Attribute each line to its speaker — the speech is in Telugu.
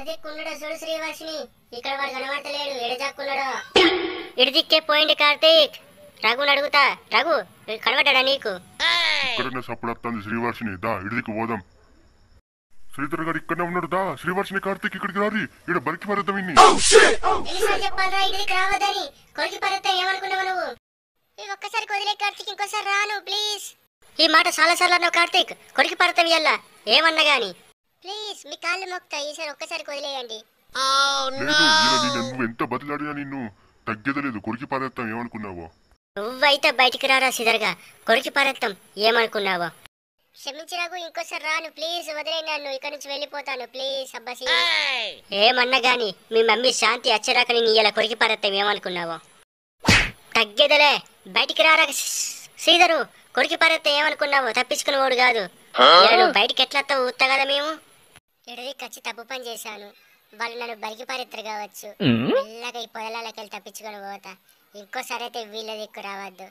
Speaker 1: ఎడదిక్కున్నాడో చూడు శ్రీవాసిని, ఇక్కడ వాడు కనబడతలేడు. ఎడజాక్కున్నాడో ఇడిదిక్కే పోయింది కార్తీక్. రఘుని అడుగుతా. రఘు కనబడ్డా నీకు?
Speaker 2: ఇక్కడనే సప్పుడు వస్తుంది శ్రీవాసిని, దా ఇడిదికి పోదాం. శ్రీధర్ గారు ఇక్కడనే ఉన్నాడు, దా శ్రీవాసిని కార్తీక్ ఇక్కడికి రారి, ఇక్కడ బరికి పరద్దాం. ఇన్ని
Speaker 1: చెప్పాలరా ఇడికి రావద్దని. కొరికి పరద్దా ఏమనుకున్నావు నువ్వు? ఒక్కసారి వదిలే కార్తీక్, ఇంకోసారి రాను ప్లీజ్. ఈ మాట చాలా సార్లు అన్నావు కార్తీక్. కొరికి పరతావి అల్లా ఏమన్నా గాని. ప్లీజ్ మీ కాళ్ళు మొక్తా, ఈసారి ఒక్కసారి వదిలేయండి.
Speaker 2: నువ్వు ఎంత బతిలాడినా నిన్ను తగ్గేదలేదు. కొరికి పారేస్తాం ఏమనుకున్నావో?
Speaker 1: నువ్వైతే బయటికి రారా సిదర్గా, కొరికి పారేస్తాం ఏమనుకున్నావో? క్షమించిరాకు, ఇంకోసారి రాను ప్లీజ్, వదిలే నన్ను, ఇక్కడ నుంచి వెళ్ళిపోతాను ప్లీజ్. అబ్బాసి ఏమన్నా గాని మీ మమ్మీ శాంతి వచ్చరాక నేను ఇలా కొరికి పారేస్తాం ఏమనుకున్నావో? తగ్గేదలే, బయటికి రారా శ్రీధరు. కొరికి పారేస్తే ఏమనుకున్నావో? తప్పించుకుని వాడు కాదు. నువ్వు బయటికి ఎట్లా ఊతా కదా మేము. ఎడది ఖచ్చి తప్పు పని చేశాను. వాళ్ళు నన్ను బరికి పారెత్తారు కావచ్చు. మెల్లగా ఈ పొలాలకి వెళ్ళి తప్పించుకొని పోతా. ఇంకోసారి అయితే వీళ్ళ దిక్కు రావద్దు.